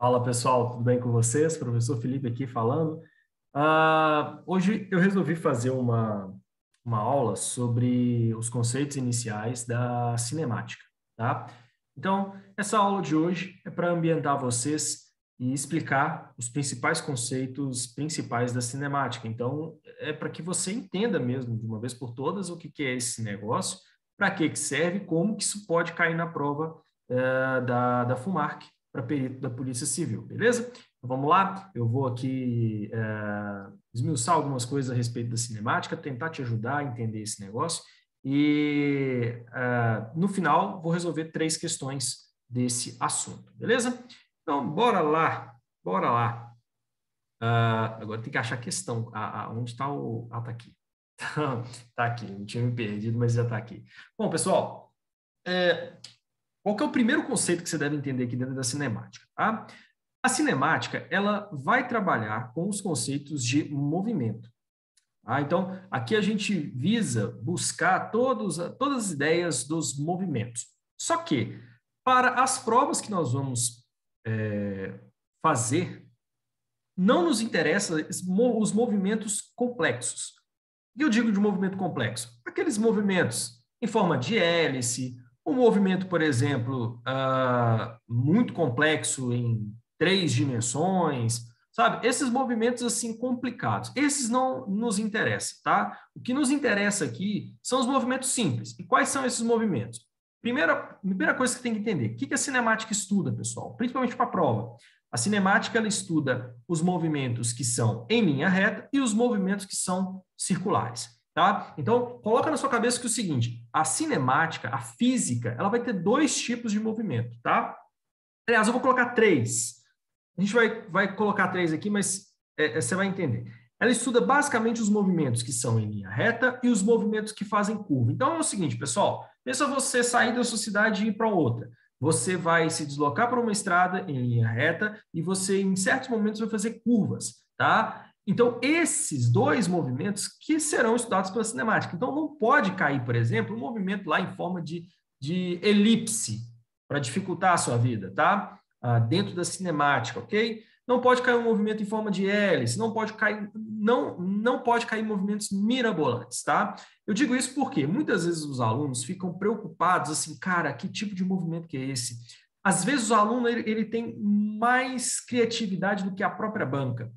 Fala pessoal, tudo bem com vocês? Professor Felipe aqui falando. Hoje eu resolvi fazer uma aula sobre os conceitos iniciais da cinemática, tá? Então, essa aula de hoje é para ambientar vocês e explicar os principais conceitos principais da cinemática. Então, é para que você entenda mesmo, de uma vez por todas, o que é esse negócio, para que serve, como que isso pode cair na prova da FUMARC para perito da Polícia Civil, beleza? Então, vamos lá, eu vou aqui esmiuçar algumas coisas a respeito da cinemática, tentar te ajudar a entender esse negócio e no final vou resolver 3 questões desse assunto, beleza? Então, bora lá, bora lá. Agora tem que achar a questão, onde está o... tá aqui. Tá aqui, não tinha me perdido, mas já está aqui. Bom, pessoal, qual que é o primeiro conceito que você deve entender aqui dentro da cinemática? Tá? A cinemática, ela vai trabalhar com os conceitos de movimento. Tá? Então, aqui a gente visa buscar todas as ideias dos movimentos. Só que, para as provas que nós vamos fazer, não nos interessa os movimentos complexos. E eu digo de movimento complexo? Aqueles movimentos em forma de hélice, um movimento, por exemplo, muito complexo em 3 dimensões, sabe? Esses movimentos assim complicados, esses não nos interessam, tá? O que nos interessa aqui são os movimentos simples. E quais são esses movimentos? Primeira coisa que você tem que entender, o que a cinemática estuda, pessoal? Principalmente para a prova. A cinemática, ela estuda os movimentos que são em linha reta e os movimentos que são circulares. Tá? Então, coloca na sua cabeça que é o seguinte, a cinemática, a física, ela vai ter 2 tipos de movimento, tá? Aliás, eu vou colocar 3. A gente vai colocar 3 aqui, mas você vai entender. Ela estuda basicamente os movimentos que são em linha reta e os movimentos que fazem curva. Então, é o seguinte, pessoal, pensa você sair da sua cidade e ir para outra. Você vai se deslocar para uma estrada em linha reta e você, em certos momentos, vai fazer curvas, tá? Então, esses 2 movimentos que serão estudados pela cinemática. Então, não pode cair, por exemplo, um movimento lá em forma de elipse, para dificultar a sua vida, tá? Dentro da cinemática, ok? Não pode cair um movimento em forma de hélice, não pode cair movimentos mirabolantes, tá? Eu digo isso porque muitas vezes os alunos ficam preocupados, assim, cara, que tipo de movimento que é esse? Às vezes o aluno ele tem mais criatividade do que a própria banca.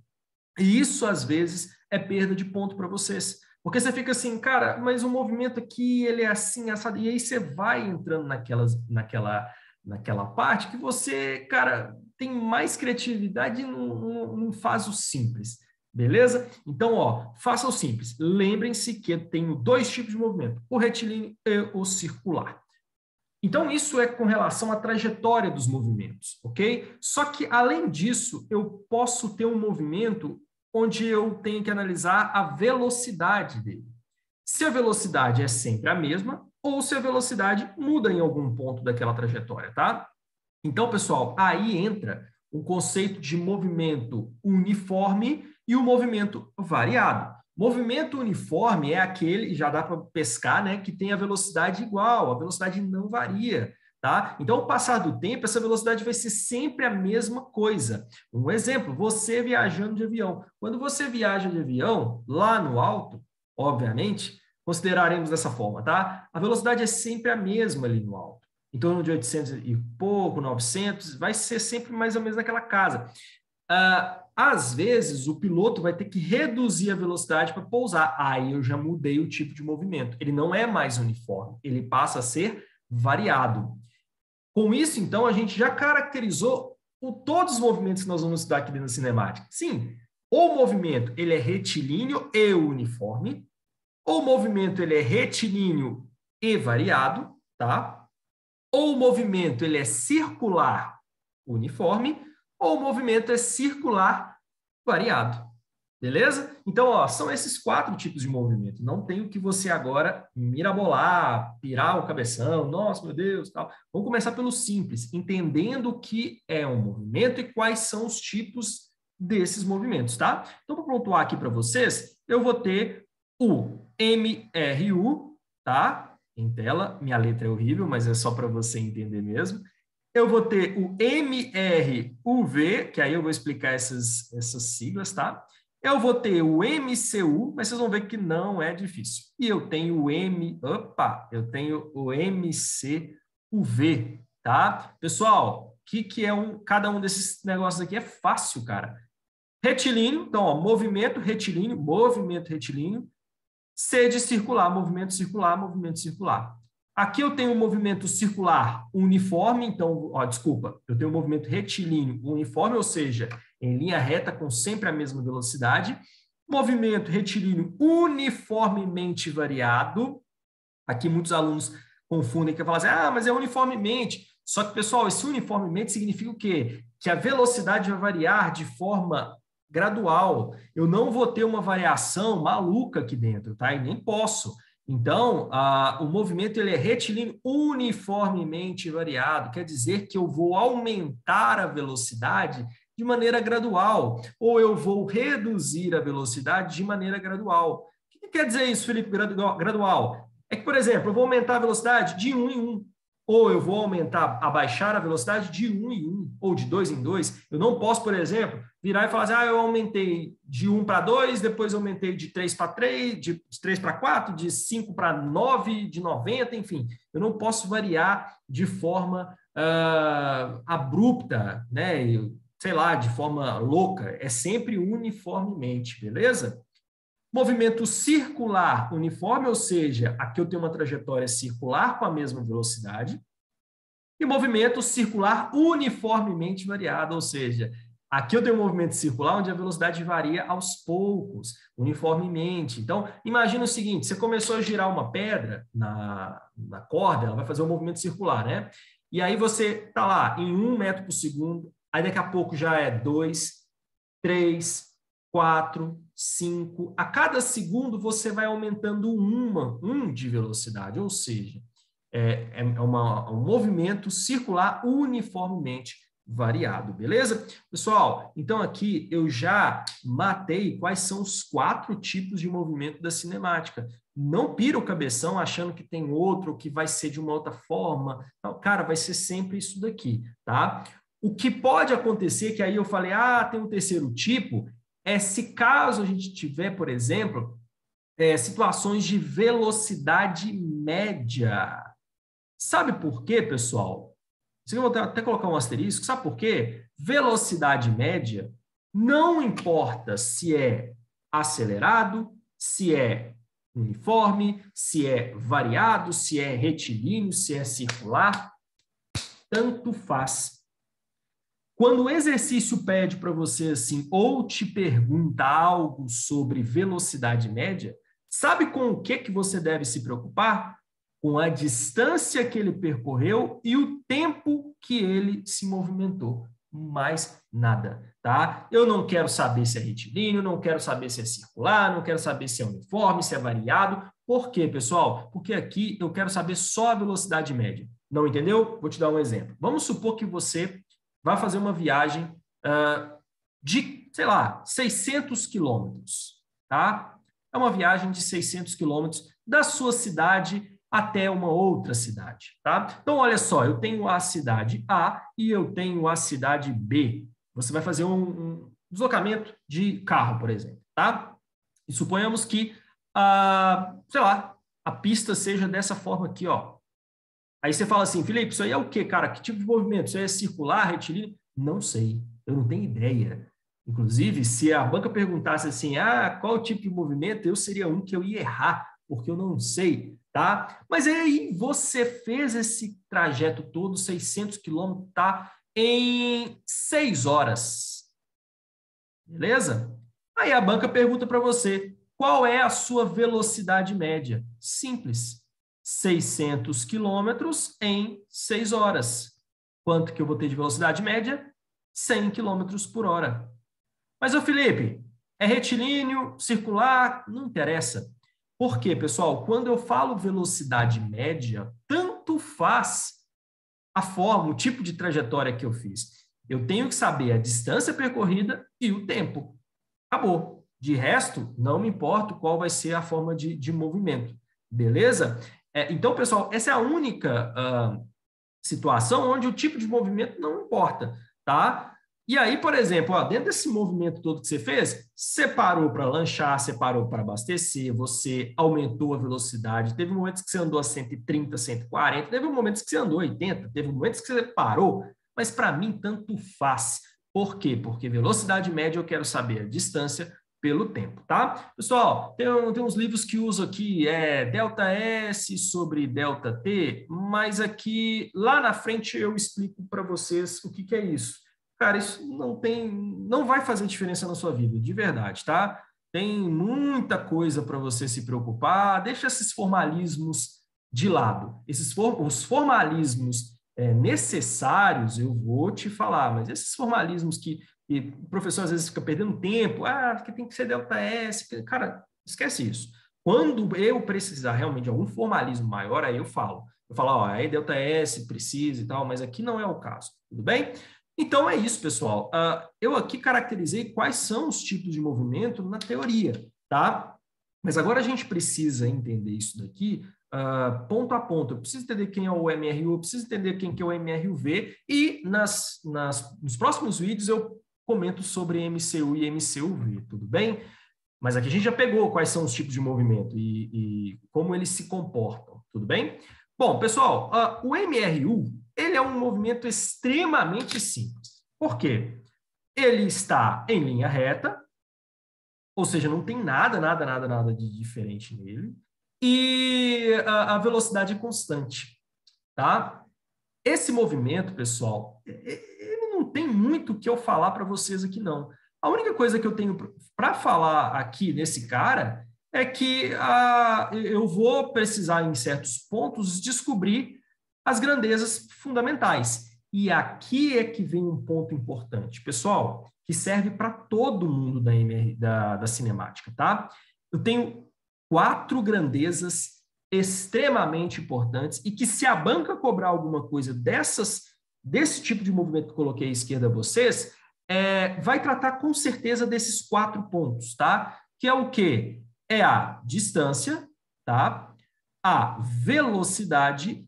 E isso, às vezes, é perda de ponto para vocês. Porque você fica assim, cara, mas o movimento aqui, ele é assim, assado. E aí você vai entrando naquela parte que você, cara, tem mais criatividade e não faz o simples. Beleza? Então, ó, faça o simples. Lembrem-se que eu tenho 2 tipos de movimento, o retilíneo e o circular. Então, isso é com relação à trajetória dos movimentos, ok? Só que, além disso, eu posso ter um movimento onde eu tenho que analisar a velocidade dele. Se a velocidade é sempre a mesma, ou se a velocidade muda em algum ponto daquela trajetória, tá? Então, pessoal, aí entra o conceito de movimento uniforme e o movimento variado. Movimento uniforme é aquele, já dá para pescar, né, que tem a velocidade igual, a velocidade não varia, tá? Então, ao passar do tempo, essa velocidade vai ser sempre a mesma coisa. Um exemplo, você viajando de avião. Quando você viaja de avião, lá no alto, obviamente, consideraremos dessa forma, tá? A velocidade é sempre a mesma ali no alto. Em torno de 800 e pouco, 900, vai ser sempre mais ou menos naquela casa. Às vezes, o piloto vai ter que reduzir a velocidade para pousar. Aí eu já mudei o tipo de movimento. Ele não é mais uniforme, ele passa a ser variado. Com isso, então, a gente já caracterizou todos os movimentos que nós vamos estudar aqui dentro da cinemática. Sim, o movimento ele é retilíneo e uniforme, o movimento ele é retilíneo e variado, tá? Ou o movimento ele é circular uniforme, ou o movimento é circular variado. Beleza? Então, ó, são esses 4 tipos de movimento. Não tem o que você agora mirabolar, pirar o cabeção, nossa, meu Deus, tal. Vamos começar pelo simples, entendendo o que é um movimento e quais são os tipos desses movimentos, tá? Então, para pontuar aqui para vocês, eu vou ter o MRU, tá? Em tela, minha letra é horrível, mas é só para você entender mesmo. Eu vou ter o MRUV, que aí eu vou explicar essas siglas, tá? Eu vou ter o MCU, mas vocês vão ver que não é difícil. E eu tenho o eu tenho o MCUV, tá? Pessoal, o que é cada um desses negócios aqui? É fácil, cara. Retilíneo, então, ó, movimento retilíneo, C de circular, movimento circular, movimento circular. Aqui eu tenho um movimento circular uniforme, então, ó, desculpa, eu tenho um movimento retilíneo uniforme, ou seja, em linha reta com sempre a mesma velocidade. Movimento retilíneo uniformemente variado. Aqui muitos alunos confundem, que falam assim, mas é uniformemente. Só que, pessoal, esse uniformemente significa o quê? Que a velocidade vai variar de forma gradual. Eu não vou ter uma variação maluca aqui dentro, tá? E nem posso. Então, o movimento ele é retilíneo uniformemente variado, quer dizer que eu vou aumentar a velocidade de maneira gradual, ou eu vou reduzir a velocidade de maneira gradual. O que quer dizer isso, Felipe, gradual? É que, por exemplo, eu vou aumentar a velocidade de 1 em 1, ou eu vou abaixar a velocidade de 1 em 1, ou de 2 em 2. Eu não posso, por exemplo, virar e falar assim, eu aumentei de 1 para 2, depois eu aumentei de 3 para 3, de 3 para 4, de 5 para 9, de 90, enfim. Eu não posso variar de forma abrupta, né? Sei lá, de forma louca. É sempre uniformemente, beleza? Movimento circular uniforme, ou seja, aqui eu tenho uma trajetória circular com a mesma velocidade. E movimento circular uniformemente variado, ou seja, aqui eu tenho um movimento circular onde a velocidade varia aos poucos, uniformemente. Então, imagina o seguinte, você começou a girar uma pedra na corda, ela vai fazer um movimento circular, né? E aí você está lá em 1 metro por segundo, aí daqui a pouco já é 2, 3, 4, 5. A cada segundo você vai aumentando 1 de velocidade, ou seja, um movimento circular uniformemente variado, beleza? Pessoal, então aqui eu já matei quais são os 4 tipos de movimento da cinemática. Não pira o cabeção achando que tem outro, que vai ser de uma outra forma. Não, cara, vai ser sempre isso daqui, tá? O que pode acontecer, que aí eu falei, tem um terceiro tipo, é se caso a gente tiver, por exemplo, situações de velocidade média. Sabe por quê, pessoal? Isso aqui eu vou até colocar um asterisco. Sabe por quê? Velocidade média não importa se é acelerado, se é uniforme, se é variado, se é retilíneo, se é circular, tanto faz. Quando o exercício pede para você assim, ou te pergunta algo sobre velocidade média, sabe com o que você deve se preocupar? Com a distância que ele percorreu e o tempo que ele se movimentou. Mais nada, tá? Eu não quero saber se é retilíneo, não quero saber se é circular, não quero saber se é uniforme, se é variado. Por quê, pessoal? Porque aqui eu quero saber só a velocidade média. Não entendeu? Vou te dar um exemplo. Vamos supor que você vai fazer uma viagem de, sei lá, 600 quilômetros, tá? É uma viagem de 600 quilômetros da sua cidade até uma outra cidade, tá? Então, olha só, eu tenho a cidade A e eu tenho a cidade B. Você vai fazer um deslocamento de carro, por exemplo, tá? E suponhamos que, sei lá, a pista seja dessa forma aqui, ó. Aí você fala assim, Felipe, isso aí é o quê, cara? Que tipo de movimento? Isso aí é circular, retilíneo? Não sei, eu não tenho ideia. Inclusive, se a banca perguntasse assim, qual tipo de movimento, eu seria um que eu ia errar, porque eu não sei, tá? Mas aí você fez esse trajeto todo, 600 quilômetros, tá? Em 6 horas. Beleza? Aí a banca pergunta para você, qual é a sua velocidade média? Simples. 600 quilômetros em 6 horas. Quanto que eu vou ter de velocidade média? 100 quilômetros por hora. Mas, ô Felipe, é retilíneo, circular? Não interessa. Por quê, pessoal? Quando eu falo velocidade média, tanto faz a forma, o tipo de trajetória que eu fiz. Eu tenho que saber a distância percorrida e o tempo. Acabou. De resto, não me importa qual vai ser a forma de movimento. Beleza? Então, pessoal, essa é a única situação onde o tipo de movimento não importa, tá? E aí, por exemplo, ó, dentro desse movimento todo que você fez, você parou para lanchar, você parou para abastecer, você aumentou a velocidade, teve momentos que você andou a 130, 140, teve momentos que você andou a 80, teve momentos que você parou, mas para mim tanto faz. Por quê? Porque velocidade média eu quero saber a distância pelo tempo, tá? Pessoal, tem uns livros que uso aqui, delta S sobre delta T, mas aqui, lá na frente eu explico para vocês o que é isso. Cara, isso não vai fazer diferença na sua vida, de verdade, tá? Tem muita coisa para você se preocupar, deixa esses formalismos de lado. Os formalismos necessários, eu vou te falar, mas esses formalismos que o professor às vezes fica perdendo tempo, que tem que ser delta S, cara, esquece isso. Quando eu precisar realmente de algum formalismo maior, aí eu falo. Eu falo, ó, aí delta S precisa e tal, mas aqui não é o caso, tudo bem? Então é isso, pessoal. Eu aqui caracterizei quais são os tipos de movimento na teoria, tá? Mas agora a gente precisa entender isso daqui ponto a ponto. Eu preciso entender quem é o MRU, eu preciso entender quem que é o MRUV e nos próximos vídeos eu comento sobre MCU e MCUV, tudo bem? Mas aqui a gente já pegou quais são os tipos de movimento e como eles se comportam, tudo bem? Bom, pessoal, o MRU, ele é um movimento extremamente simples. Por quê? Ele está em linha reta, ou seja, não tem nada de diferente nele, e a velocidade é constante, tá? Esse movimento, pessoal, ele não tem muito o que eu falar para vocês aqui, não. A única coisa que eu tenho para falar aqui nesse cara é que eu vou precisar, em certos pontos, descobrir as grandezas fundamentais. E aqui é que vem um ponto importante, pessoal, que serve para todo mundo da cinemática, tá? Eu tenho 4 grandezas extremamente importantes e que, se a banca cobrar alguma coisa desse tipo de movimento que coloquei à esquerda a vocês, vai tratar com certeza desses 4 pontos, tá? Que é o quê? É a distância, tá? A velocidade,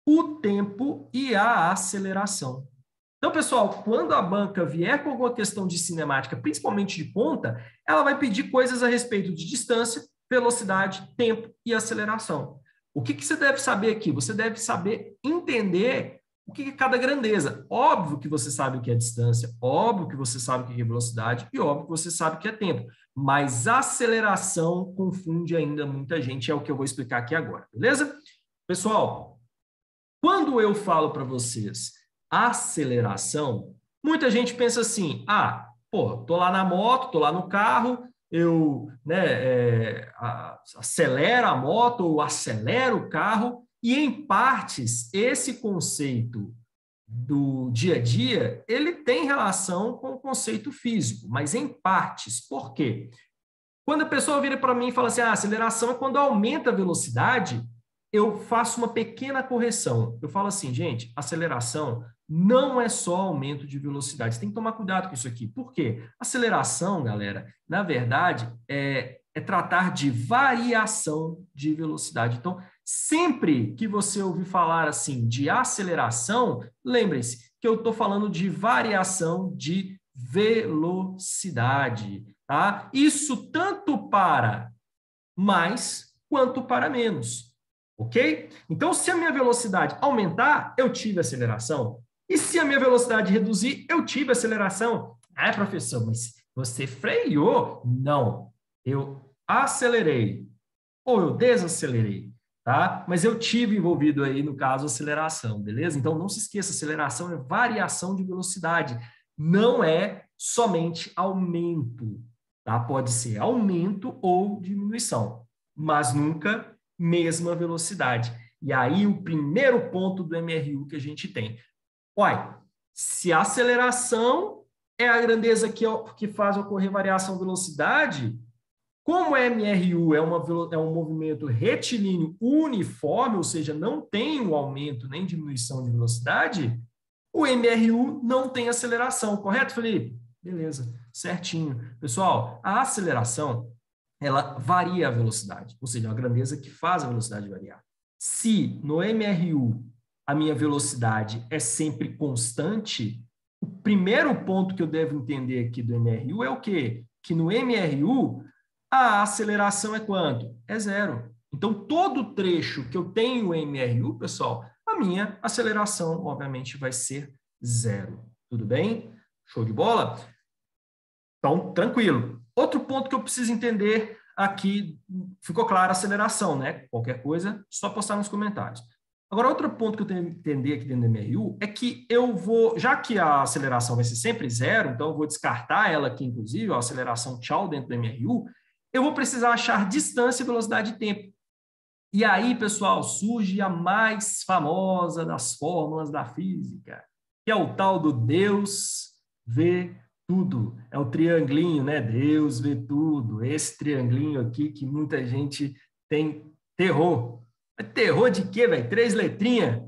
o tempo e a aceleração. Então, pessoal, quando a banca vier com alguma questão de cinemática, principalmente de ponta, ela vai pedir coisas a respeito de distância, velocidade, tempo e aceleração. O que você deve saber aqui? Você deve saber entender o que é cada grandeza. Óbvio que você sabe o que é distância, óbvio que você sabe o que é velocidade e óbvio que você sabe o que é tempo. Mas aceleração confunde ainda muita gente, é o que eu vou explicar aqui agora, beleza? Pessoal, quando eu falo para vocês aceleração, muita gente pensa assim, tô lá na moto, tô lá no carro, eu acelero a moto ou acelero o carro, e em partes, esse conceito do dia a dia, ele tem relação com o conceito físico, mas em partes. Por quê? Quando a pessoa vira para mim e fala assim, aceleração é quando aumenta a velocidade, eu faço uma pequena correção. Eu falo assim, gente, aceleração não é só aumento de velocidade. Você tem que tomar cuidado com isso aqui. Por quê? Aceleração, galera, na verdade, é tratar de variação de velocidade. Então, sempre que você ouvir falar assim de aceleração, lembre-se que eu estou falando de variação de velocidade, tá? Isso tanto para mais quanto para menos. Ok? Então, se a minha velocidade aumentar, eu tive aceleração. E se a minha velocidade reduzir, eu tive aceleração. Professor, mas você freou? Não. Eu acelerei. Ou eu desacelerei. Tá? Mas eu tive envolvido aí, no caso, aceleração. Beleza? Então, não se esqueça, aceleração é variação de velocidade. Não é somente aumento. Tá? Pode ser aumento ou diminuição. Mas nunca mesma velocidade. E aí o primeiro ponto do MRU que a gente tem. Olha, se a aceleração é a grandeza que faz ocorrer variação de velocidade, como o MRU é um movimento retilíneo uniforme, ou seja, não tem um aumento nem diminuição de velocidade, o MRU não tem aceleração, correto, Felipe? Beleza, certinho. Pessoal, a aceleração ela varia a velocidade, ou seja, a grandeza que faz a velocidade variar. Se no MRU a minha velocidade é sempre constante, o primeiro ponto que eu devo entender aqui do MRU é o quê? Que no MRU, a aceleração é quanto? É zero. Então, todo trecho que eu tenho em MRU, pessoal, a minha aceleração, obviamente, vai ser zero. Tudo bem? Show de bola? Então, tranquilo. Outro ponto que eu preciso entender aqui, ficou claro a aceleração, né? Qualquer coisa, só postar nos comentários. Agora, outro ponto que eu tenho que entender aqui dentro do MRU é que eu vou, já que a aceleração vai ser sempre zero, então eu vou descartar ela aqui, inclusive, a aceleração tchau dentro do MRU, eu vou precisar achar distância, velocidade e tempo. E aí, pessoal, surge a mais famosa das fórmulas da física, que é o tal do Deus vê tudo. É o triangulinho, né? Deus vê tudo. Esse triangulinho aqui que muita gente tem terror. Terror de quê, velho? 3 letrinhas?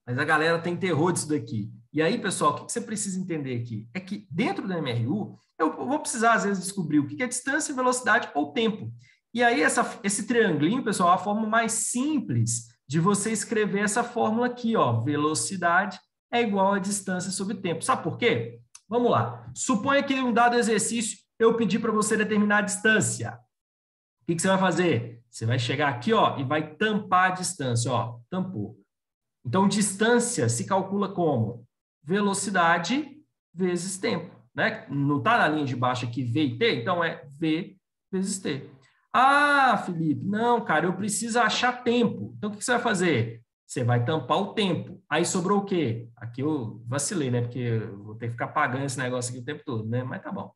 Mas a galera tem terror disso daqui. E aí, pessoal, o que você precisa entender aqui? É que dentro do MRU, eu vou precisar, às vezes, descobrir o que é distância, velocidade ou tempo. E aí, esse triangulinho, pessoal, é a forma mais simples de você escrever essa fórmula aqui, ó. Velocidade é igual a distância sobre tempo. Sabe por quê? Vamos lá. Suponha que em um dado exercício eu pedi para você determinar a distância. O que você vai fazer? Você vai chegar aqui, ó, e vai tampar a distância, ó. Tampou. Então, distância se calcula como? Velocidade vezes tempo, né? Não está na linha de baixo aqui V e T, então é V vezes T. Ah, Felipe, não, cara, eu preciso achar tempo. Então, o que você vai fazer? Você vai tampar o tempo. Aí sobrou o quê? Aqui eu vacilei, né? Porque eu vou ter que ficar pagando esse negócio aqui o tempo todo, né? Mas tá bom.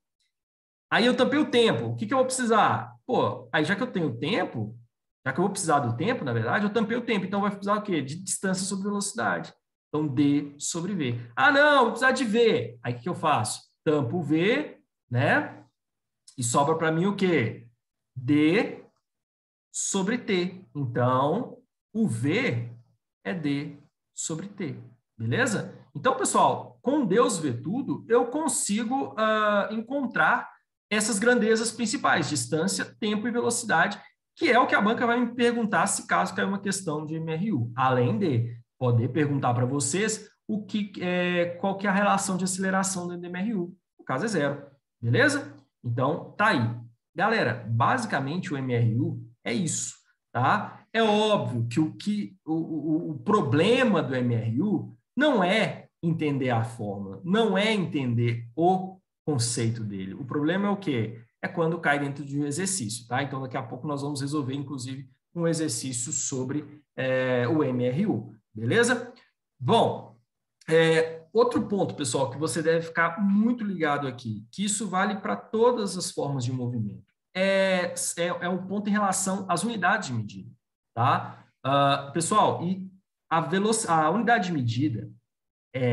Aí eu tampei o tempo. O que eu vou precisar? Pô, aí já que eu tenho tempo, já que eu vou precisar do tempo, na verdade, eu tampei o tempo. Então, vai precisar o quê? De distância sobre velocidade. Então, D sobre V. Ah, não, vou precisar de V. Aí, o que eu faço? Tampo o V, né? E sobra para mim o quê? D sobre T. Então, o V é D sobre T. Beleza? Então, pessoal, com Deus vê tudo, eu consigo encontrar essas grandezas principais, distância, tempo e velocidade, que é o que a banca vai me perguntar se caso caia uma questão de MRU. Além de poder perguntar para vocês qual que é a relação de aceleração do MRU. No caso é zero. Beleza? Então, tá aí. Galera, basicamente o MRU é isso, tá? É óbvio que o problema do MRU não é entender a fórmula, não é entender o conceito dele. O problema é o quê? É quando cai dentro de um exercício, tá? Então, daqui a pouco nós vamos resolver, inclusive, um exercício sobre o MRU, beleza? Bom, outro ponto, pessoal, que você deve ficar muito ligado aqui, que isso vale para todas as formas de movimento, é um ponto em relação às unidades de medida, tá? Pessoal, e a unidade de medida,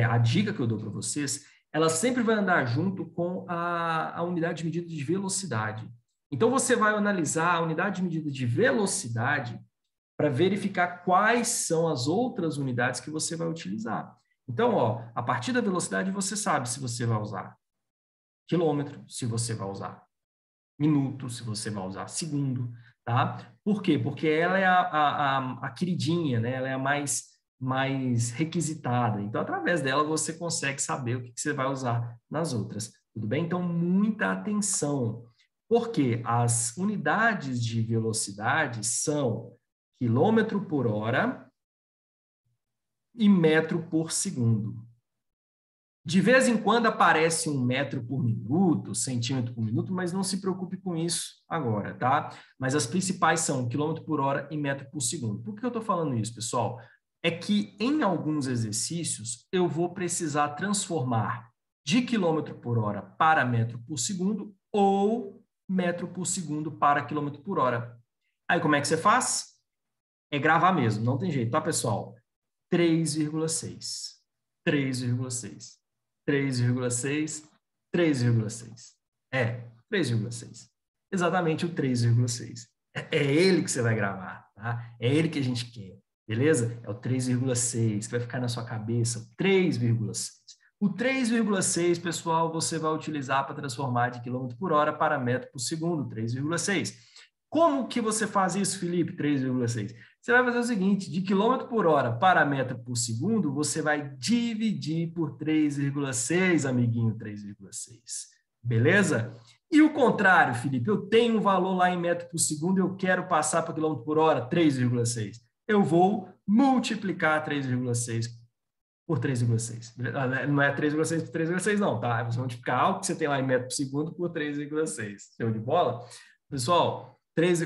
a dica que eu dou para vocês, ela sempre vai andar junto com a unidade de medida de velocidade. Então, você vai analisar a unidade de medida de velocidade para verificar quais são as outras unidades que você vai utilizar. Então, ó, a partir da velocidade, você sabe se você vai usar quilômetro, se você vai usar minuto, se você vai usar segundo, tá? Por quê? Porque ela é a queridinha, né? Ela é a mais requisitada. Então, através dela, você consegue saber o que você vai usar nas outras. Tudo bem? Então, muita atenção. Porque as unidades de velocidade são quilômetro por hora e metro por segundo. De vez em quando aparece 1 metro por minuto, centímetro por minuto, mas não se preocupe com isso agora, tá? Mas as principais são quilômetro por hora e metro por segundo. Por que eu estou falando isso, pessoal? É que em alguns exercícios eu vou precisar transformar de quilômetro por hora para metro por segundo ou metro por segundo para quilômetro por hora. Aí como é que você faz? É gravar mesmo, não tem jeito, tá, pessoal? 3,6. 3,6. 3,6, 3,6. 3,6. Exatamente o 3,6. É ele que você vai gravar, tá? É ele que a gente quer, beleza? É o 3,6, que vai ficar na sua cabeça, o 3,6. O 3,6, pessoal, você vai utilizar para transformar de quilômetro por hora para metro por segundo, 3,6. Como que você faz isso, Felipe, 3,6? Você vai fazer o seguinte, de quilômetro por hora para metro por segundo, você vai dividir por 3,6, amiguinho, 3,6. Beleza? E o contrário, Felipe, eu tenho um valor lá em metro por segundo, eu quero passar para quilômetro por hora, 3,6. Eu vou multiplicar 3,6 por 3,6. Não é 3,6 por 3,6 não, tá? Você vai multiplicar algo que você tem lá em metro por segundo por 3,6. Show de bola? Pessoal, 3...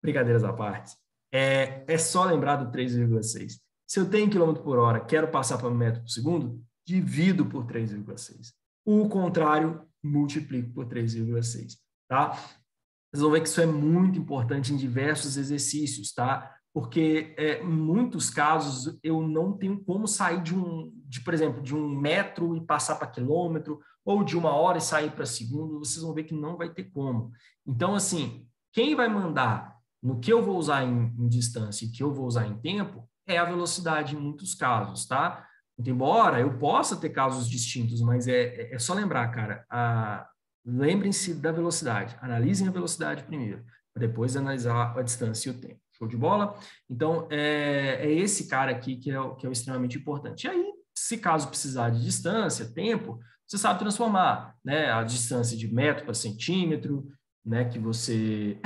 brincadeiras à parte. É só lembrar do 3,6. Se eu tenho quilômetro por hora, quero passar para metro por segundo, divido por 3,6. O contrário, multiplico por 3,6, tá? Vocês vão ver que isso é muito importante em diversos exercícios, tá? Porque em muitos casos eu não tenho como sair por exemplo, de 1 metro e passar para quilômetro, ou de 1 hora e sair para segundo, vocês vão ver que não vai ter como. Então, assim, quem vai mandar no que eu vou usar em distância e que eu vou usar em tempo é a velocidade em muitos casos, tá? Embora eu possa ter casos distintos, mas é só lembrar, cara, lembrem-se da velocidade, analisem a velocidade primeiro, para depois analisar a distância e o tempo. Show de bola? Então, é esse cara aqui que é o extremamente importante. E aí, se caso precisar de distância, tempo, você sabe transformar, né? A distância de metro para centímetro, né? Que você,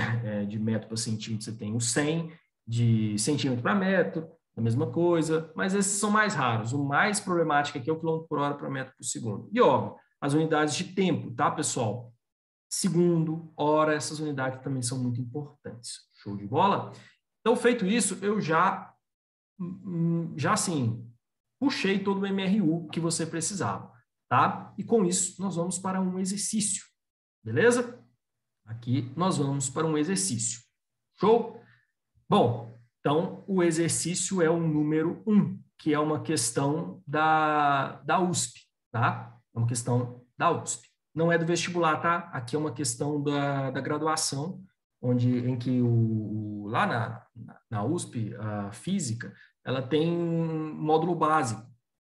de metro para centímetro, você tem o 100, de centímetro para metro, a mesma coisa, mas esses são mais raros. O mais problemático aqui é o quilômetro por hora para metro por segundo. E, óbvio, as unidades de tempo, tá, pessoal? Segundo, hora, essas unidades também são muito importantes. Show de bola? Então, feito isso, eu já assim, puxei todo o MRU que você precisava, tá? E com isso, nós vamos para um exercício, beleza? Aqui nós vamos para um exercício. Show? Bom, então, o exercício é o número 1, que é uma questão da USP, tá? É uma questão da USP. Não é do vestibular, tá? Aqui é uma questão da graduação, em que lá na USP, a física, ela tem um módulo básico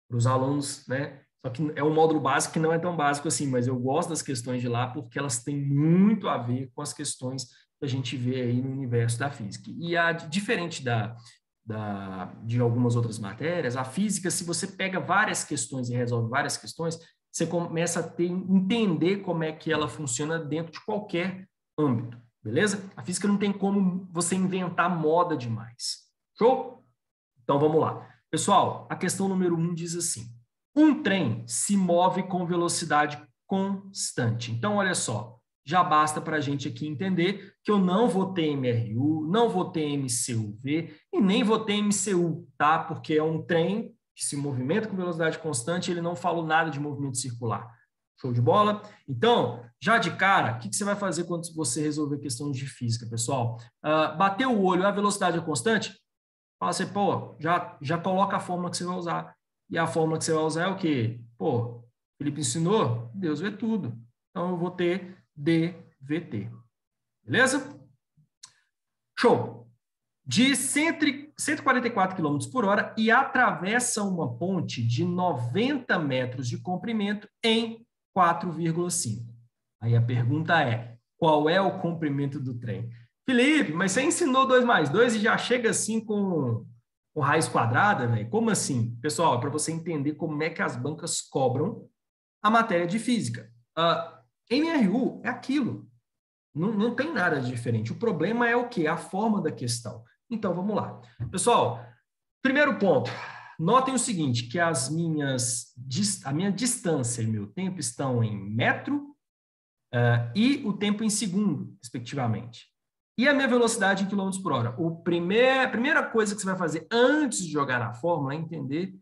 para os alunos, né? Só que é um módulo básico que não é tão básico assim, mas eu gosto das questões de lá porque elas têm muito a ver com as questões que a gente vê aí no universo da física. E diferente de algumas outras matérias, a física, se você pega várias questões e resolve várias questões, você começa a entender como é que ela funciona dentro de qualquer âmbito, beleza? A física não tem como você inventar moda demais. Show? Então, vamos lá. Pessoal, a questão número 1 diz assim: um trem se move com velocidade constante. Então, olha só, já basta para a gente aqui entender que eu não vou ter MRU, não vou ter MCUV e nem vou ter MCU, tá? Porque é um trem que se movimenta com velocidade constante, ele não fala nada de movimento circular. Show de bola? Então, já de cara, o que você vai fazer quando você resolver questões de física, pessoal? Bater o olho, a velocidade é constante? Fala assim, pô, já coloca a fórmula que você vai usar. E a fórmula que você vai usar é o quê? Pô, Felipe ensinou, Deus vê tudo. Então, eu vou ter dVt. Beleza? Show! De 144 km por hora e atravessa uma ponte de 90 metros de comprimento em 4,5. Aí a pergunta é, qual é o comprimento do trem? Felipe, mas você ensinou 2 mais 2 e já chega assim com raiz quadrada, velho? Como assim? Pessoal, para você entender como é que as bancas cobram a matéria de física. MRU é aquilo. Não tem nada de diferente. O problema é o quê? A forma da questão. Então, vamos lá. Pessoal, primeiro ponto. Notem o seguinte, que a minha distância e meu tempo estão em metro e o tempo em segundo, respectivamente. E a minha velocidade em quilômetros por hora. A primeira coisa que você vai fazer antes de jogar na fórmula é entender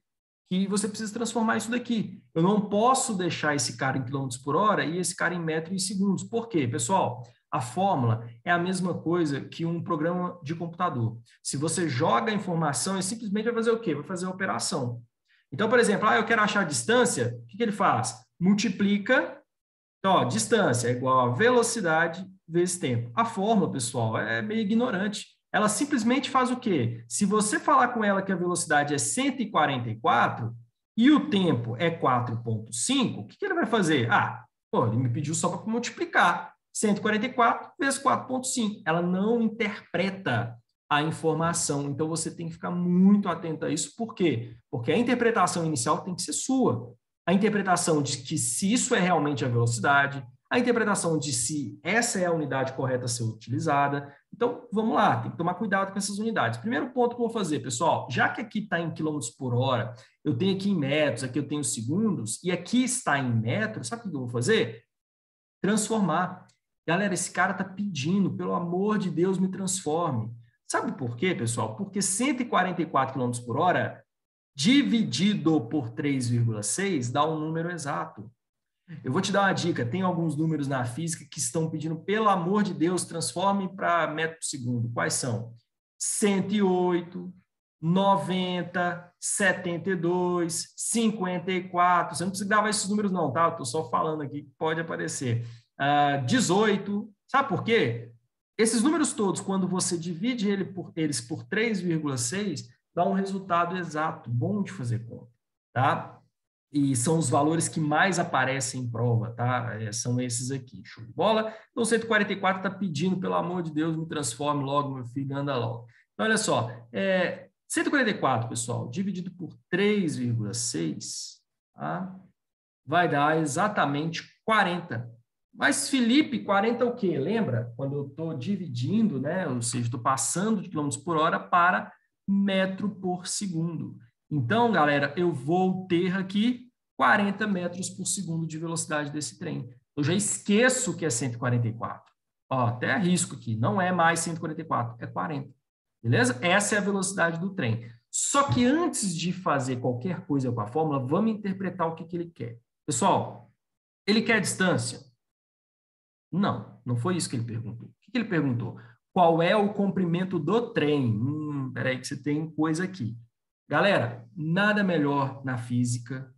que você precisa transformar isso daqui. Eu não posso deixar esse cara em quilômetros por hora e esse cara em metro e segundos. Por quê, pessoal? A fórmula é a mesma coisa que um programa de computador. Se você joga a informação, ele simplesmente vai fazer o quê? Vai fazer a operação. Então, por exemplo, eu quero achar a distância, o que ele faz? Multiplica, então, distância é igual a velocidade vezes tempo. A fórmula, pessoal, é meio ignorante. Ela simplesmente faz o quê? Se você falar com ela que a velocidade é 144 e o tempo é 4,5, o que ele vai fazer? Ele me pediu só para multiplicar. 144 vezes 4,5. Ela não interpreta a informação. Então, você tem que ficar muito atento a isso. Por quê? Porque a interpretação inicial tem que ser sua. A interpretação de que se isso é realmente a velocidade, a interpretação de se essa é a unidade correta a ser utilizada. Então, vamos lá, tem que tomar cuidado com essas unidades. Primeiro ponto que eu vou fazer, pessoal, já que aqui está em quilômetros por hora, eu tenho aqui em metros, aqui eu tenho segundos, e aqui está em metros, sabe o que eu vou fazer? Transformar. Galera, esse cara está pedindo, pelo amor de Deus, me transforme. Sabe por quê, pessoal? Porque 144 km por hora dividido por 3,6 dá um número exato. Eu vou te dar uma dica, tem alguns números na física que estão pedindo, pelo amor de Deus, transforme para metro por segundo. Quais são? 108, 90, 72, 54. Você não precisa gravar esses números não, tá? Estou só falando aqui, pode aparecer. 18. Sabe por quê? Esses números todos, quando você divide eles por 3,6, dá um resultado exato, bom de fazer conta, tá? E são os valores que mais aparecem em prova, tá? São esses aqui, show de bola? Então, 144 está pedindo, pelo amor de Deus, me transforme logo, meu filho, anda logo. Então, olha só, 144, pessoal, dividido por 3,6, tá? Vai dar exatamente 40. Mas, Felipe, 40 é o quê? Lembra? Quando eu estou dividindo, né? Ou seja, estou passando de quilômetros por hora para metro por segundo. Então, galera, eu vou ter aqui 40 metros por segundo de velocidade desse trem. Eu já esqueço que é 144. Ó, até arrisco aqui, não é mais 144, é 40. Beleza? Essa é a velocidade do trem. Só que antes de fazer qualquer coisa com a fórmula, vamos interpretar o que ele quer. Pessoal, ele quer distância? Não, não foi isso que ele perguntou. O que ele perguntou? Qual é o comprimento do trem? Peraí que você tem coisa aqui. Galera, nada melhor na física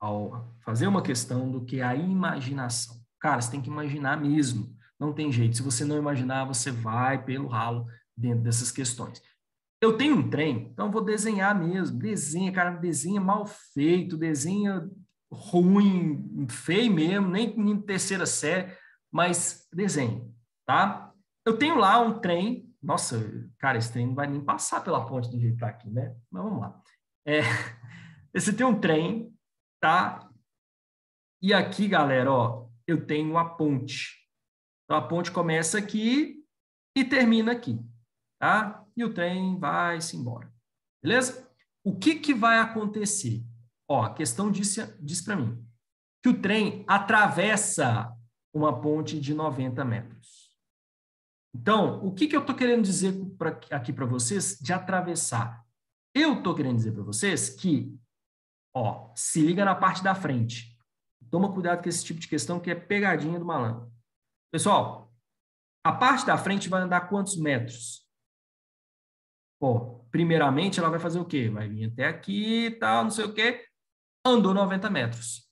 ao fazer uma questão do que a imaginação. Cara, você tem que imaginar mesmo. Não tem jeito. Se você não imaginar, você vai pelo ralo dentro dessas questões. Eu tenho um trem, então eu vou desenhar mesmo. Desenha, cara, desenha mal feito, desenha ruim, feio mesmo, nem em terceira série, mas desenho, tá? Eu tenho lá um trem, nossa, cara, esse trem não vai nem passar pela ponte do jeito que tá aqui, né? Mas vamos lá. Você tem um trem, tá? E aqui, galera, ó, eu tenho a ponte. Então, a ponte começa aqui e termina aqui, tá? E o trem vai-se embora, beleza? O que vai acontecer? Ó, a questão diz para mim que o trem atravessa uma ponte de 90 metros. Então, o que eu estou querendo dizer aqui para vocês de atravessar? Eu estou querendo dizer para vocês que, ó, se liga na parte da frente. Toma cuidado com esse tipo de questão que é pegadinha do malandro. Pessoal, a parte da frente vai andar quantos metros? Ó, primeiramente, ela vai fazer o quê? Vai vir até aqui e tal, não sei o quê. Andou 90 metros.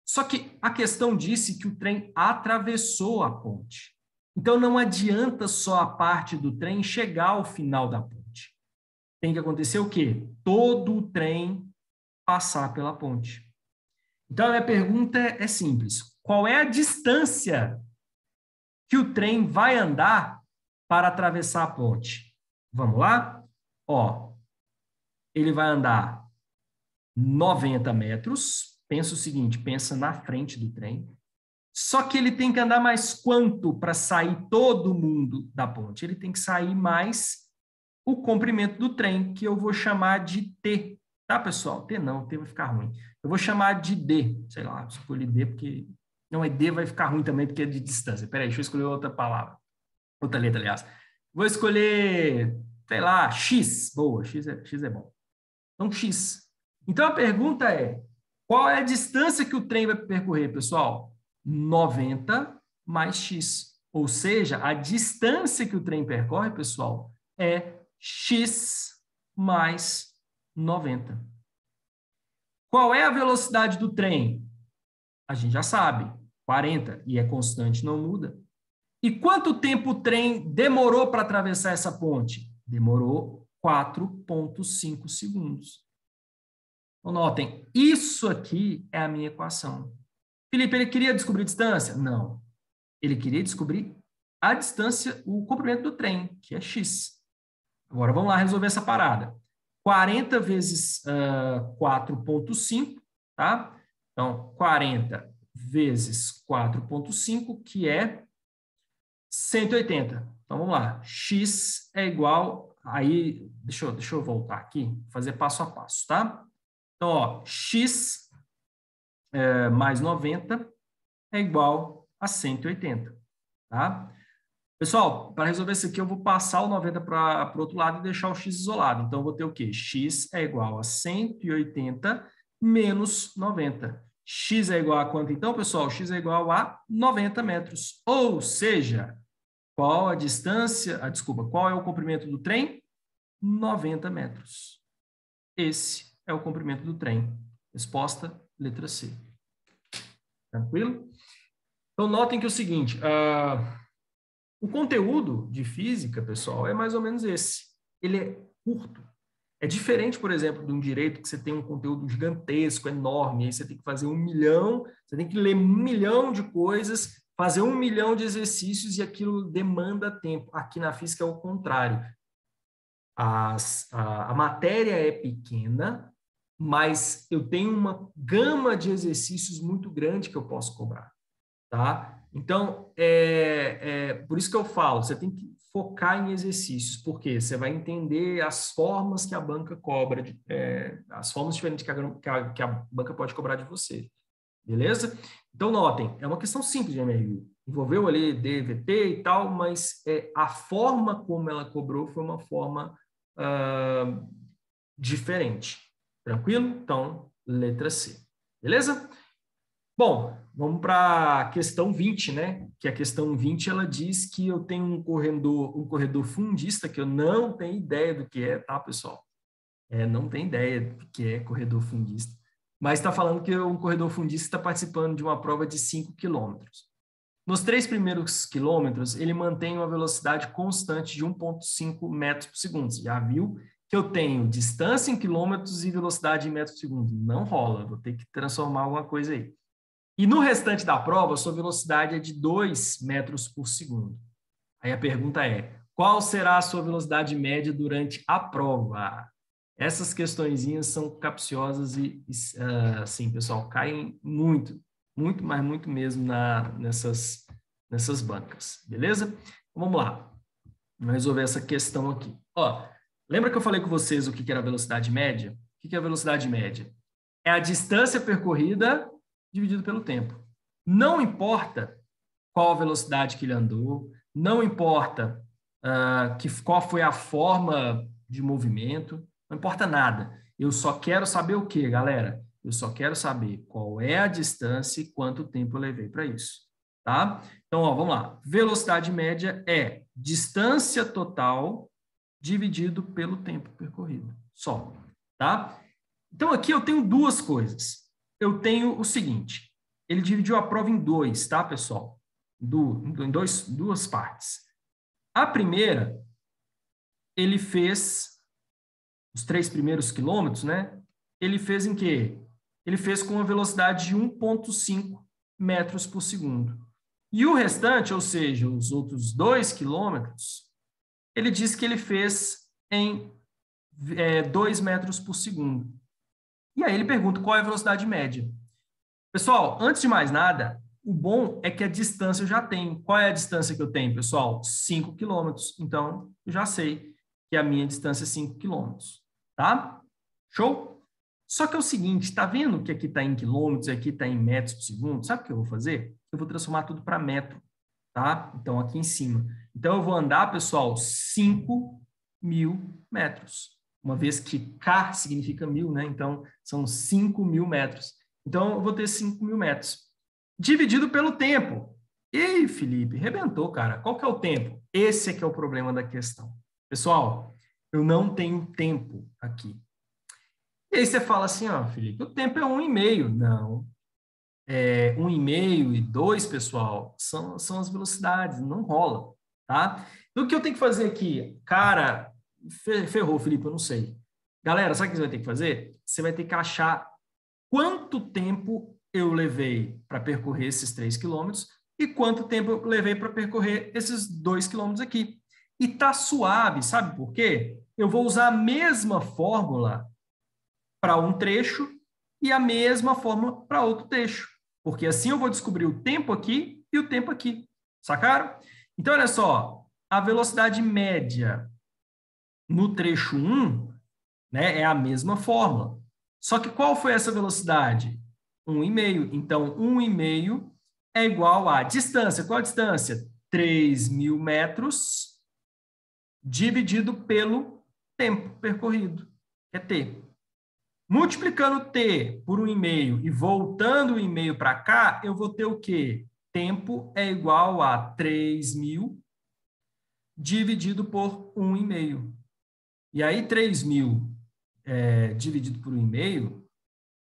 Só que a questão disse que o trem atravessou a ponte. Então, não adianta só a parte do trem chegar ao final da ponte. Tem que acontecer o quê? Todo o trem passar pela ponte. Então, a minha pergunta é simples. Qual é a distância que o trem vai andar para atravessar a ponte? Vamos lá? Ó, ele vai andar 90 metros. Pensa o seguinte, pensa na frente do trem. Só que ele tem que andar mais quanto para sair todo mundo da ponte? Ele tem que sair mais o comprimento do trem, que eu vou chamar de T. Tá, pessoal? T não, T vai ficar ruim. Eu vou chamar de D. Sei lá, escolhi D porque... Não, é D vai ficar ruim também porque é de distância. Peraí, deixa eu escolher outra palavra. Outra letra, aliás. Vou escolher, sei lá, X. Boa, X é bom. Então, X. Então, a pergunta é, qual é a distância que o trem vai percorrer, pessoal? 90 mais X. Ou seja, a distância que o trem percorre, pessoal, é X mais 90. Qual é a velocidade do trem? A gente já sabe, 40, e é constante, não muda. E quanto tempo o trem demorou para atravessar essa ponte? Demorou 4,5 segundos. Então, notem, isso aqui é a minha equação. Felipe, ele queria descobrir distância? Não. Ele queria descobrir a distância, o comprimento do trem, que é x. Agora, vamos lá resolver essa parada. 40 vezes 4,5, tá? Então, 40 vezes 4,5, que é 180. Então, vamos lá. X é igual... Aí, deixa eu voltar aqui, fazer passo a passo, tá? Então, ó, X mais 90 é igual a 180, tá? Pessoal, para resolver isso aqui, eu vou passar o 90 para o outro lado e deixar o x isolado. Então, eu vou ter o quê? X é igual a 180 menos 90. X é igual a quanto, então, pessoal? X é igual a 90 metros. Ou seja, qual a distância... qual é o comprimento do trem? 90 metros. Esse é o comprimento do trem. Resposta, letra C. Tranquilo? Então, notem que é o seguinte... o conteúdo de física, pessoal, é mais ou menos esse. Ele é curto. É diferente, por exemplo, de um direito que você tem um conteúdo gigantesco, enorme, aí você tem que fazer 1 milhão, você tem que ler 1 milhão de coisas, fazer 1 milhão de exercícios e aquilo demanda tempo. Aqui na física é o contrário. A matéria é pequena, mas eu tenho uma gama de exercícios muito grande que eu posso cobrar, tá? Então, por isso que eu falo, você tem que focar em exercícios, porque você vai entender as formas que a banca cobra, as formas diferentes que a banca pode cobrar de você, beleza? Então, notem, é uma questão simples de MRU. Envolveu ali DVT e tal, mas a forma como ela cobrou foi uma forma diferente. Tranquilo? Então, letra C. Beleza? Bom, vamos para a questão 20, né? Que a questão 20, ela diz que eu tenho um corredor fundista, que eu não tenho ideia do que é, tá, pessoal? Não tenho ideia do que é corredor fundista. Mas está falando que um corredor fundista está participando de uma prova de 5 quilômetros. Nos 3 primeiros quilômetros, ele mantém uma velocidade constante de 1,5 metros por segundo. Você já viu que eu tenho distância em quilômetros e velocidade em metros por segundo. Não rola, vou ter que transformar alguma coisa aí. E no restante da prova, sua velocidade é de 2 metros por segundo. Aí a pergunta é, qual será a sua velocidade média durante a prova? Essas questõezinhas são capciosas e sim, pessoal, caem muito, mas muito mesmo nessas bancas, beleza? Então, vamos lá, vamos resolver essa questão aqui. Ó, lembra que eu falei com vocês o que era a velocidade média? O que é a velocidade média? É a distância percorrida dividido pelo tempo. Não importa qual a velocidade que ele andou, não importa qual foi a forma de movimento, não importa nada. Eu só quero saber o quê, galera? Eu só quero saber qual é a distância e quanto tempo eu levei para isso, tá? Então, ó, vamos lá. Velocidade média é distância total dividido pelo tempo percorrido, só, tá? Então, aqui eu tenho duas coisas. Eu tenho o seguinte, ele dividiu a prova em 2, tá, pessoal? Em duas partes. A primeira, ele fez os 3 primeiros quilômetros, né? Ele fez em quê? Ele fez com uma velocidade de 1,5 metros por segundo. E o restante, ou seja, os outros 2 quilômetros, ele disse que ele fez em 2 metros por segundo. E aí ele pergunta qual é a velocidade média. Pessoal, antes de mais nada, o bom é que a distância eu já tenho. Qual é a distância que eu tenho, pessoal? 5 quilômetros. Então, eu já sei que a minha distância é 5 quilômetros. Tá? Show? Só que é o seguinte, tá vendo que aqui está em quilômetros e aqui está em metros por segundo? Sabe o que eu vou fazer? Eu vou transformar tudo para metro. Tá? Então, aqui em cima. Então, eu vou andar, pessoal, 5.000 metros. Uma vez que K significa 1.000, né? Então, são 5.000 metros. Então, eu vou ter 5.000 metros. Dividido pelo tempo. Ei, Felipe, rebentou, cara. Qual que é o tempo? Esse é que é o problema da questão. Pessoal, eu não tenho tempo aqui. E aí você fala assim, ó, Felipe, o tempo é 1,5. Não. 1,5 e 2, pessoal, são as velocidades, não rola, tá? Então, o que eu tenho que fazer aqui? Cara, ferrou, Felipe, eu não sei. Galera, sabe o que você vai ter que fazer? Você vai ter que achar quanto tempo eu levei para percorrer esses 3 quilômetros e quanto tempo eu levei para percorrer esses 2 quilômetros aqui. E tá suave, sabe por quê? Eu vou usar a mesma fórmula para um trecho e a mesma fórmula para outro trecho, porque assim eu vou descobrir o tempo aqui e o tempo aqui. Sacaram? Então, olha só, a velocidade média no trecho 1, né, é a mesma fórmula. Só que qual foi essa velocidade? 1,5. Então, 1,5 é igual a distância. Qual a distância? 3.000 metros dividido pelo tempo percorrido, que é t. Multiplicando t por 1,5 e voltando o 1,5 para cá, eu vou ter o quê? Tempo é igual a 3.000 dividido por 1,5. E aí, 3.000 dividido por 1,5,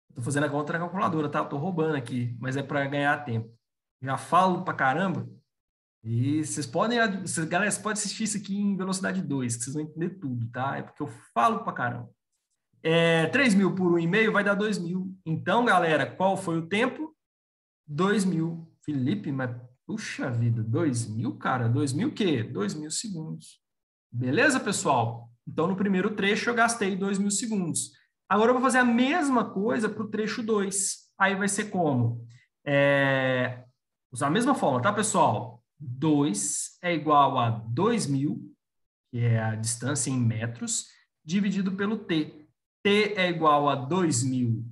estou fazendo a conta na calculadora, tá? Estou roubando aqui, mas é para ganhar tempo. Já falo para caramba. E vocês podem, galera, vocês podem assistir isso aqui em velocidade 2, que vocês vão entender tudo, tá? É porque eu falo para caramba. 3.000 por 1,5 vai dar 2.000. Então, galera, qual foi o tempo? 2.000. Felipe, mas puxa vida, 2.000, cara? 2.000 o quê? 2.000 segundos. Beleza, pessoal? Então, no primeiro trecho, eu gastei 2.000 segundos. Agora, eu vou fazer a mesma coisa para o trecho 2. Aí vai ser como? Usar a mesma fórmula, tá, pessoal? 2 é igual a 2.000, que é a distância em metros, dividido pelo t. T é igual a 2.000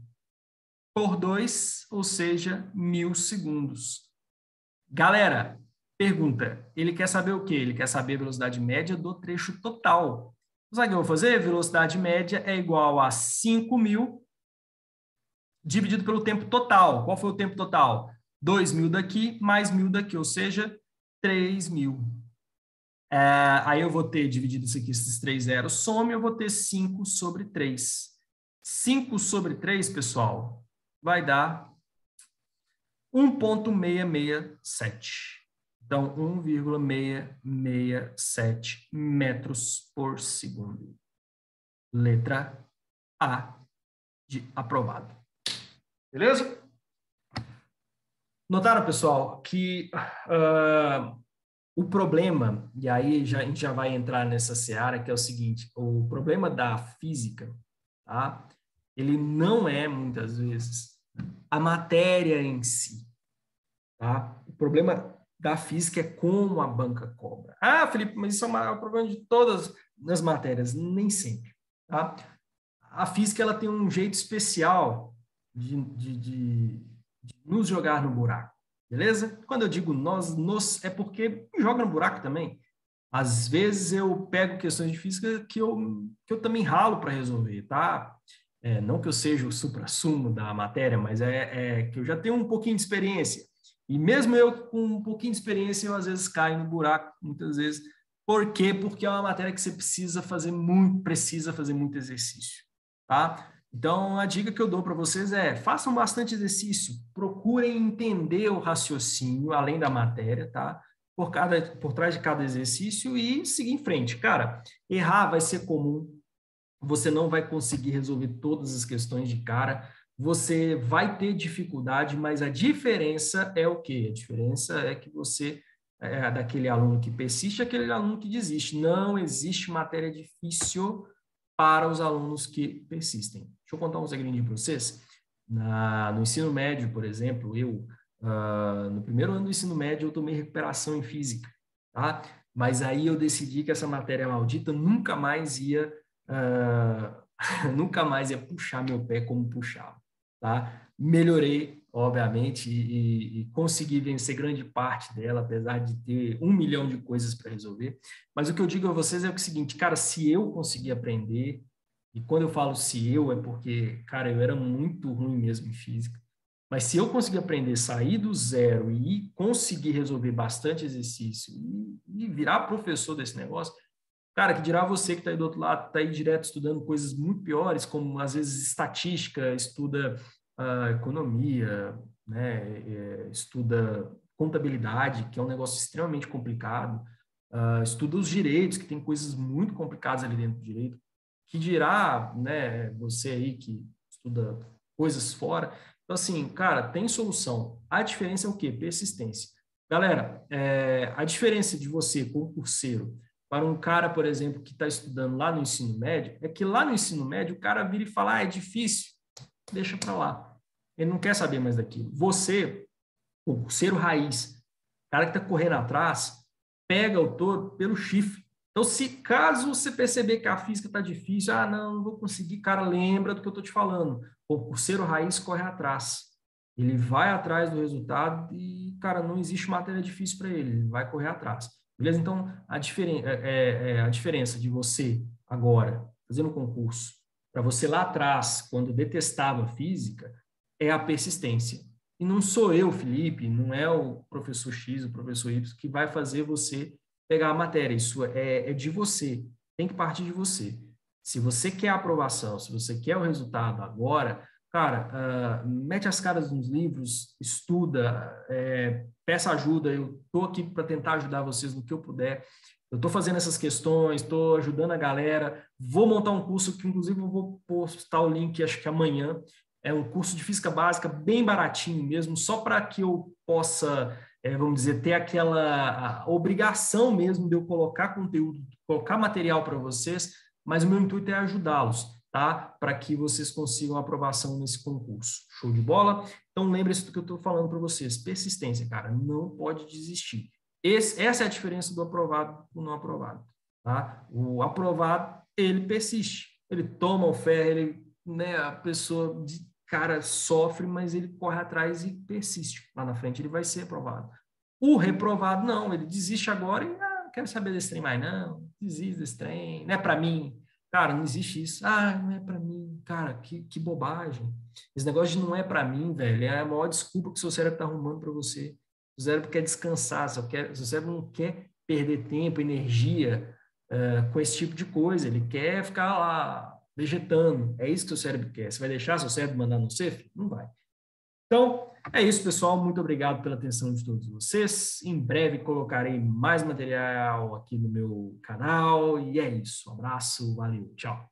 por 2, ou seja, 1.000 segundos. Galera, pergunta, ele quer saber o quê? Ele quer saber a velocidade média do trecho total. Sabe o que eu vou fazer? Velocidade média é igual a 5.000 dividido pelo tempo total. Qual foi o tempo total? 2.000 daqui mais 1.000 daqui, ou seja, 3.000. Aí eu vou ter, dividido isso aqui, esses 3 zeros, some, eu vou ter 5 sobre 3. 5 sobre 3, pessoal, vai dar 1,667. Então, 1,667 metros por segundo. Letra A de aprovado. Beleza? Notaram, pessoal, que o problema, e aí a gente já vai entrar nessa seara, que é o seguinte, o problema da física, tá? Ele não é, muitas vezes, a matéria em si, tá? O problema da física é como a banca cobra. Ah, Felipe, mas isso é o problema de todas as matérias. Nem sempre, tá? A física, ela tem um jeito especial de nos jogar no buraco, beleza? Quando eu digo nós, é porque me joga no buraco também. Às vezes eu pego questões de física que eu também ralo para resolver, tá? Não que eu seja o suprassumo da matéria, mas que eu já tenho um pouquinho de experiência. E mesmo eu com um pouquinho de experiência, eu às vezes caio no buraco, muitas vezes. Por quê? Porque é uma matéria que você precisa fazer muito exercício, tá? Então, a dica que eu dou para vocês é: façam bastante exercício, procurem entender o raciocínio, além da matéria, tá? Por trás de cada exercício e seguir em frente. Cara, errar vai ser comum, você não vai conseguir resolver todas as questões de cara, você vai ter dificuldade, mas a diferença é o quê? A diferença é que você é daquele aluno que persiste, aquele aluno que desiste. Não existe matéria difícil para os alunos que persistem. Deixa eu contar um segredinho para vocês. No ensino médio, por exemplo, no primeiro ano do ensino médio, eu tomei recuperação em física, tá? Mas aí eu decidi que essa matéria maldita nunca mais ia nunca mais ia puxar meu pé como puxava, tá? Melhorei, obviamente, e consegui vencer grande parte dela, apesar de ter 1 milhão de coisas para resolver. Mas o que eu digo a vocês é o seguinte, cara, se eu conseguir aprender, e quando eu falo se eu, é porque, cara, eu era muito ruim mesmo em física, mas se eu conseguir aprender, sair do zero e conseguir resolver bastante exercício e virar professor desse negócio, cara, que dirá você que está aí do outro lado, está aí direto estudando coisas muito piores, como às vezes estatística, estuda economia, né, estuda contabilidade, que é um negócio extremamente complicado, estuda os direitos, que tem coisas muito complicadas ali dentro do direito, que dirá, né, você aí que estuda coisas fora. Então, assim, cara, tem solução. A diferença é o quê? Persistência. Galera, a diferença de você, concurseiro, para um cara, por exemplo, que está estudando lá no ensino médio, é que lá no ensino médio o cara vira e fala, ah, é difícil, deixa para lá. Ele não quer saber mais daquilo. Você, o curseiro raiz, o cara que está correndo atrás, pega o touro pelo chifre. Então, se caso você perceber que a física está difícil, ah, não vou conseguir, cara, lembra do que eu estou te falando. O curseiro raiz corre atrás. Ele vai atrás do resultado e, cara, não existe matéria difícil para ele, ele vai correr atrás. Beleza? Então, a diferença de você agora, fazendo um concurso, para você lá atrás, quando detestava física, é a persistência. E não sou eu, Felipe, não é o professor X, o professor Y, que vai fazer você pegar a matéria. Isso é de você, tem que partir de você. Se você quer a aprovação, se você quer o resultado agora, cara, mete as caras nos livros, estuda, peça ajuda. Eu estou aqui para tentar ajudar vocês no que eu puder. Eu estou fazendo essas questões, estou ajudando a galera. Vou montar um curso que, inclusive, eu vou postar o link, acho que amanhã. É um curso de física básica bem baratinho mesmo, só para que eu possa, vamos dizer, ter aquela obrigação mesmo de eu colocar conteúdo, colocar material para vocês, mas o meu intuito é ajudá-los, tá? Para que vocês consigam aprovação nesse concurso. Show de bola? Então, lembre-se do que eu estou falando para vocês. Persistência, cara, não pode desistir. Essa é a diferença do aprovado para o não aprovado, tá? O aprovado, ele persiste. Ele toma o ferro, ele, né, a pessoa de cara sofre, mas ele corre atrás e persiste. Lá na frente ele vai ser aprovado. O reprovado, não, ele desiste agora e não quero saber desse trem mais, não, desiste desse trem, não é para mim. Cara, não existe isso. Ah, não é para mim. Cara, que bobagem. Esse negócio de não é para mim, velho, é a maior desculpa que o seu cérebro está arrumando para você. O cérebro quer descansar, seu cérebro não quer perder tempo, energia com esse tipo de coisa. Ele quer ficar lá vegetando. É isso que o seu cérebro quer. Você vai deixar seu cérebro mandar no CEF? Não vai. Então, é isso, pessoal. Muito obrigado pela atenção de todos vocês. Em breve colocarei mais material aqui no meu canal. E é isso. Um abraço, valeu, tchau.